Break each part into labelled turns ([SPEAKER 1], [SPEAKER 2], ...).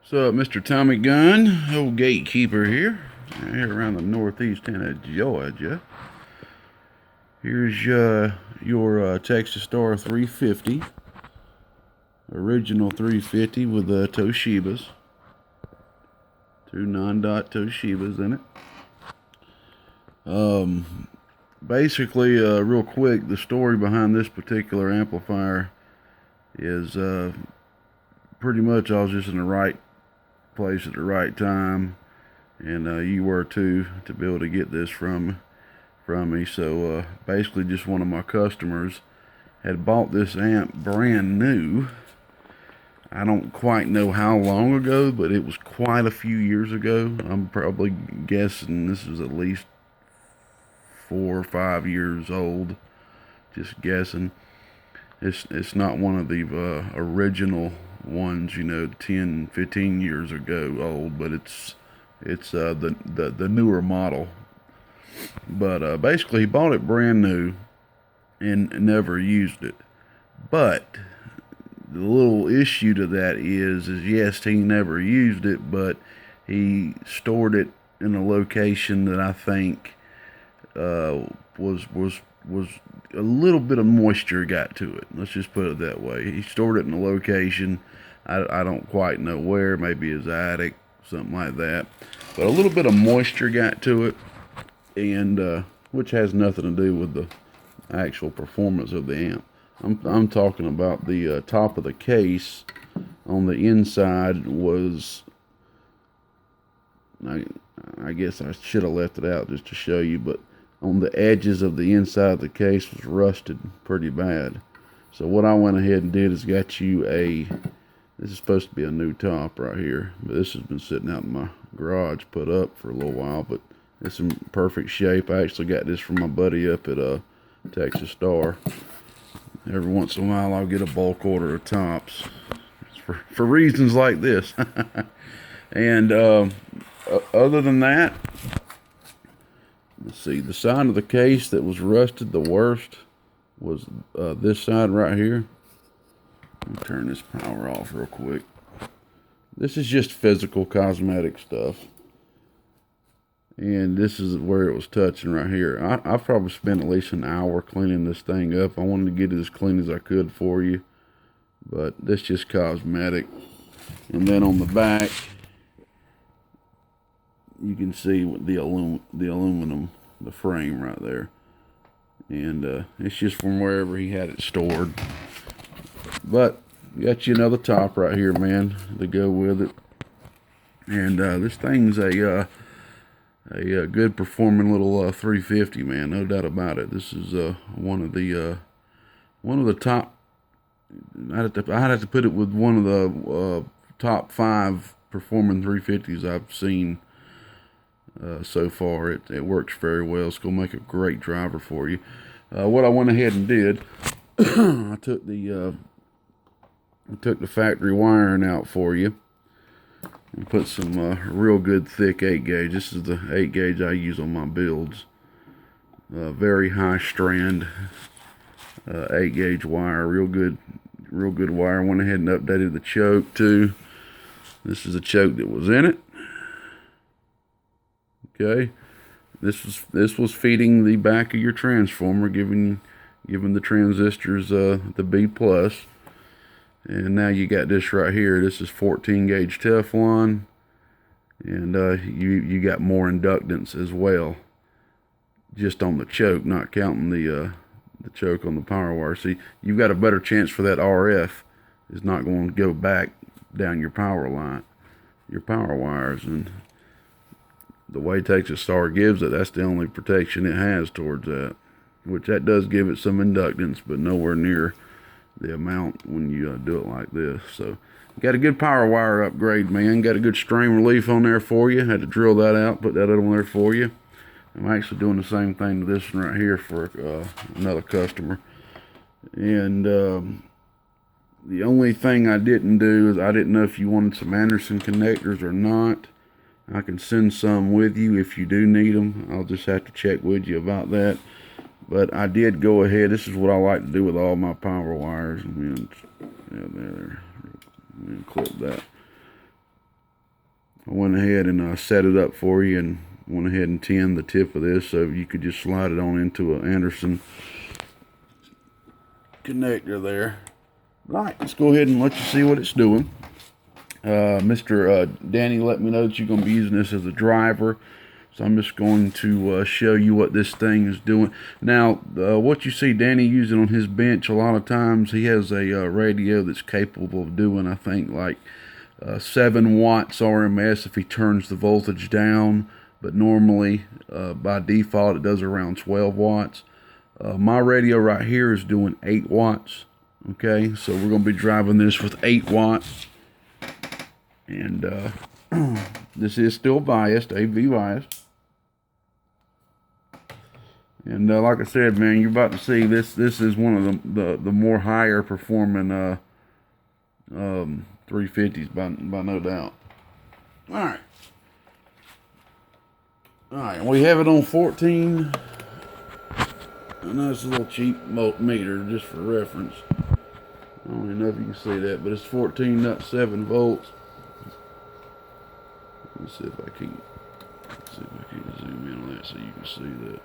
[SPEAKER 1] So, Mr. Tommy Gunn, old gatekeeper here around the northeast end of Georgia. Here's your Texas Star 350, original 350 with Toshibas, two non-dot Toshibas in it. Basically, real quick, the story behind this particular amplifier is pretty much I was just in the right place at the right time, and you were too, to be able to get this from me. So basically, just one of my customers had bought this amp brand new. I don't quite know how long ago, but it was quite a few years ago. I'm probably guessing this is at least 4 or 5 years old. Just guessing. It's not one of the original ones, 10, 15 years ago old, but it's the newer model. But basically, he bought it brand new and never used it. But the little issue to that is yes, he never used it, but he stored it in a location that I think was a little bit of moisture got to it. Let's just put it that way. He stored it in a location, I don't quite know where, maybe his attic, something like that. But a little bit of moisture got to it, and which has nothing to do with the actual performance of the amp. I'm talking about the top of the case. On the inside was, I guess I should have left it out just to show you, but on the edges of the inside of the case was rusted pretty bad. So what I went ahead and did is got you this is supposed to be a new top right here, but this has been sitting out in my garage put up for a little while, but it's in perfect shape. I actually got this from my buddy up at Texas Star. Every once in a while I'll get a bulk order of tops for reasons like this. And other than that, let's see, the side of the case that was rusted the worst was this side right here. Let me turn this power off real quick. This is just physical cosmetic stuff. And this is where it was touching right here. I probably spent at least an hour cleaning this thing up. I wanted to get it as clean as I could for you. But this is just cosmetic. And then on the back, you can see the aluminum, the frame right there. And it's just from wherever he had it stored. But got you another top right here, man, to go with it. And this thing's a good performing little 350, man, no doubt about it. This is one of the top. I'd have to put it with one of the top 5 performing 350s I've seen so far. It works very well. It's gonna make a great driver for you. What I went ahead and did, I took the factory wiring out for you and put some real good thick 8 gauge. This is the 8 gauge I use on my builds. Very high strand 8 gauge wire, real good wire. Went ahead and updated the choke too. This is the choke that was in it. Okay, this was feeding the back of your transformer, giving the transistors the B plus. And now you got this right here. This is 14 gauge Teflon, and you got more inductance as well, just on the choke, not counting the choke on the power wire. See, you've got a better chance for that RF is not going to go back down your power line, your power wires. And the way Texas Star gives it, that's the only protection it has towards that, which that does give it some inductance, but nowhere near the amount when you do it like this. So got a good power wire upgrade, man. Got a good strain relief on there for you. Had to drill that out, put that on there for you. I'm actually doing the same thing to this one right here for another customer. And the only thing I didn't do is I didn't know if you wanted some Anderson connectors or not. I can send some with you if you do need them. I'll just have to check with you about that. But I did go ahead. This is what I like to do with all my power wires. And then, yeah, there. And clip that. went ahead and set it up for you, and went ahead and tinned the tip of this so you could just slide it on into an Anderson connector there. All right, let's go ahead and let you see what it's doing. Mr. Danny let me know that you're going to be using this as a driver, so I'm just going to show you what this thing is doing. Now, what you see Danny using on his bench, a lot of times he has a radio that's capable of doing, I think, like 7 watts RMS if he turns the voltage down, but normally by default it does around 12 watts. My radio right here is doing 8 watts. Okay, so we're going to be driving this with 8 watts. And this is still biased, AV biased. And like I said, man, you're about to see this is one of the more higher performing 350s by no doubt. Alright. Alright, we have it on 14. I know it's a little cheap meter just for reference. I don't even know if you can see that, but it's 14.7 volts. Let's see if I can zoom in on that so you can see that.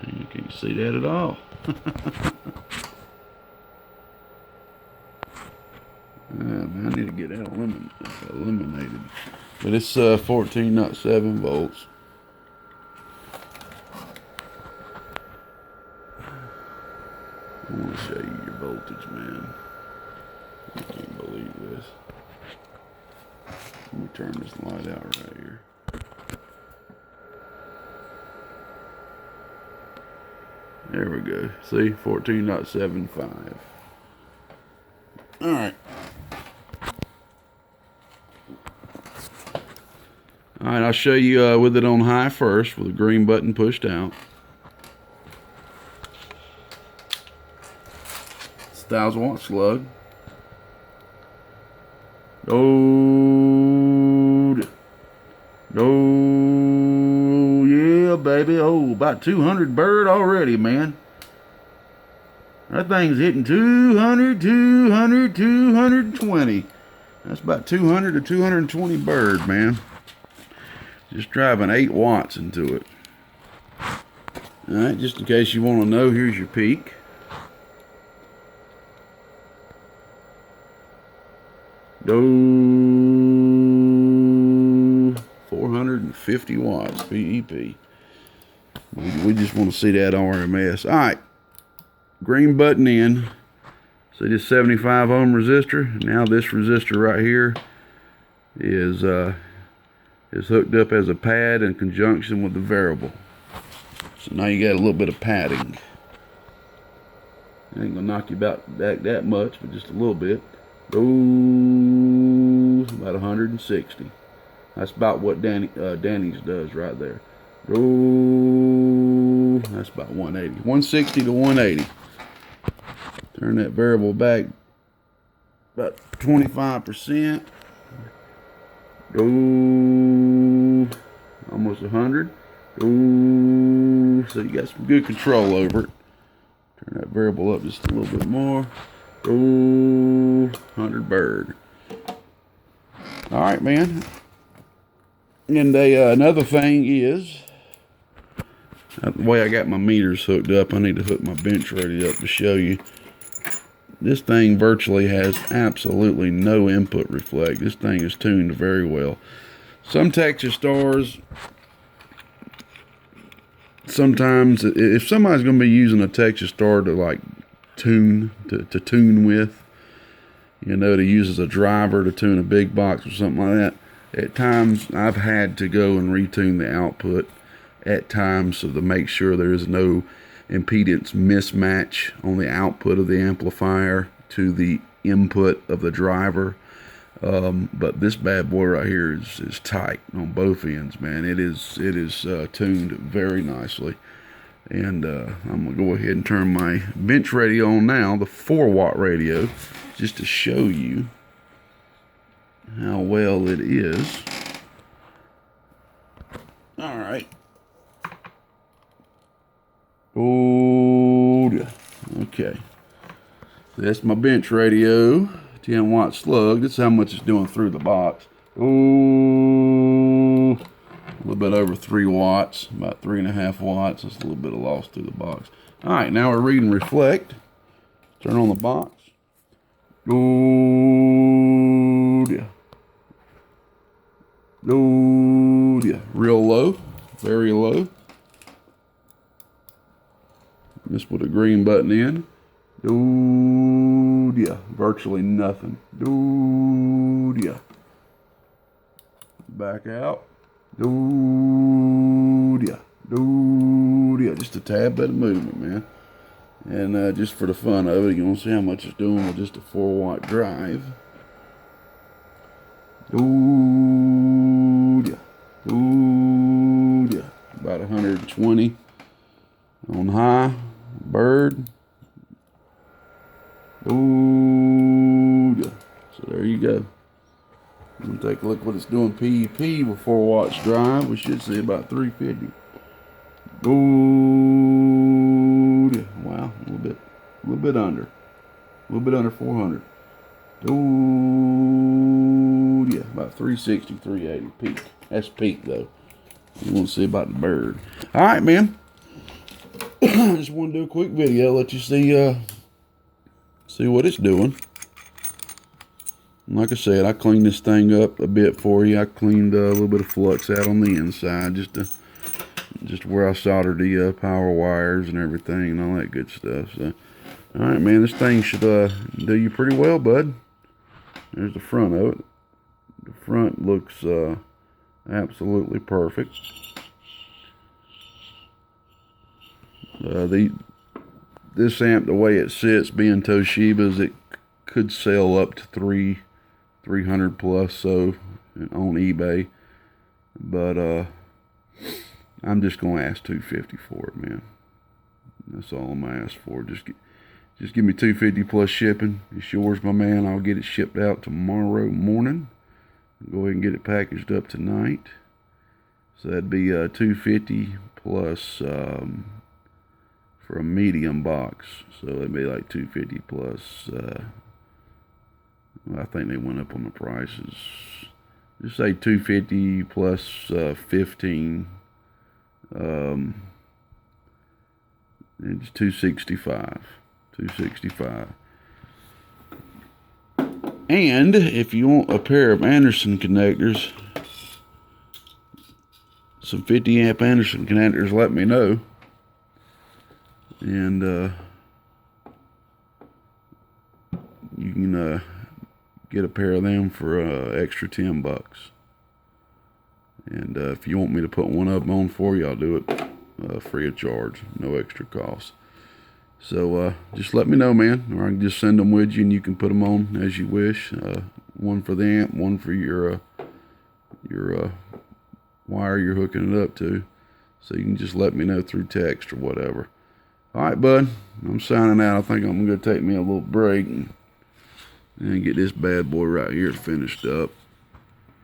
[SPEAKER 1] And you can't see that at all. Man, I need to get that eliminated. But it's 14.7 volts. I want to show you your voltage, man. I can't believe this. Let me turn this light out right here. There we go. See, 14.75. All right. All right, I'll show you with it on high first, with the green button pushed out. It's a 1,000 watt slug. Load. Oh, yeah, baby. Oh, about 200 bird already, man. That thing's hitting 200, 200, 220. That's about 200 to 220 bird, man. Just driving 8 watts into it. Alright, just in case you want to know, here's your peak. Go 450 watts, PEP. We just want to see that RMS. Alright, green button in. See this 75 ohm resistor? Now this resistor right here is hooked up as a pad in conjunction with the variable. So now you got a little bit of padding. It ain't gonna knock you back that much, but just a little bit. Oh, about 160. That's about what Danny's does right there. Oh, that's about 180. 160 to 180. Turn that variable back about 25%. Go almost 100. Go, so you got some good control over it. Turn that variable up just a little bit more. Go 100 bird. All right, man. And another thing is, the way I got my meters hooked up, I need to hook my bench radio up to show you. This thing virtually has absolutely no input reflect. This thing is tuned very well. Some Texas stars, sometimes if somebody's going to be using a Texas star to like tune, to tune with, you know, to use as a driver to tune a big box or something like that, at times I've had to go and retune the output at times so to make sure there is no impedance mismatch on the output of the amplifier to the input of the driver. But this bad boy right here is tight on both ends, man. It is tuned very nicely. And I'm gonna go ahead and turn my bench radio on now, the 4-watt radio, just to show you how well it is. All right. Oh, yeah. Okay. That's my bench radio. 10-watt slug. That's how much it's doing through the box. Oh, a little bit over 3 watts, about 3.5 watts. That's a little bit of loss through the box. All right, now we're reading reflect. Turn on the box. Oh, yeah. Oh, yeah. Real low, very low. Just put a green button in. Oh, yeah. Virtually nothing. Oh, yeah. Back out. Oh, yeah. Oh, yeah. Just a tad bit of movement, man. And just for the fun of it, you want to see how much it's doing with just a 4-watt drive. Oh, yeah. Oh, yeah. About 120 on high. Bird. Oh, yeah. So there you go. We'll take a look what it's doing PEP with 4 watts drive. We should see about 350. Oh, yeah. Wow, a little bit under 400. Oh, yeah, about 360, 380 peak. That's peak though. You want to see about the bird. All right, man. Just want to do a quick video, let you see what it's doing. Like I said, I cleaned this thing up a bit for you. I cleaned a little bit of flux out on the inside, just where I soldered the power wires and everything and all that good stuff. So, all right, man, this thing should do you pretty well, bud. There's the front of it. The front looks absolutely perfect. This amp, the way it sits, being Toshiba's, it could sell up to 300 plus so on eBay, but I'm just gonna ask $250 for it, man. That's all I'm gonna ask for. Just give me $250 plus shipping. It's yours, my man. I'll get it shipped out tomorrow morning. Go ahead and get it packaged up tonight. So that'd be $250 plus for a medium box. So it'd be like $250 plus. I think they went up on the prices. Just say $250 plus 15. It's $265. And if you want a pair of Anderson connectors, some 50 amp Anderson connectors, let me know. And you can get a pair of them for extra $10. And if you want me to put one up on for you, I'll do it free of charge, no extra cost. So just let me know, man, or I can just send them with you and you can put them on as you wish. One for the amp, one for your wire you're hooking it up to. So you can just let me know through text or whatever. All right, bud, I'm signing out. I think I'm going to take me a little break and get this bad boy right here finished up.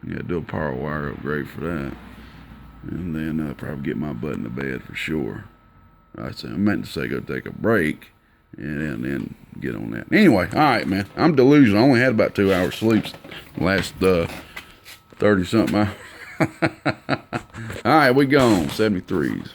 [SPEAKER 1] Yeah, do a power wire upgrade for that. And then probably get my butt in the bed for sure. I meant to say go take a break and then get on that. Anyway, all right, man. I'm delusional. I only had about 2 hours sleep last 30-something hours. All right, we gone. 73s.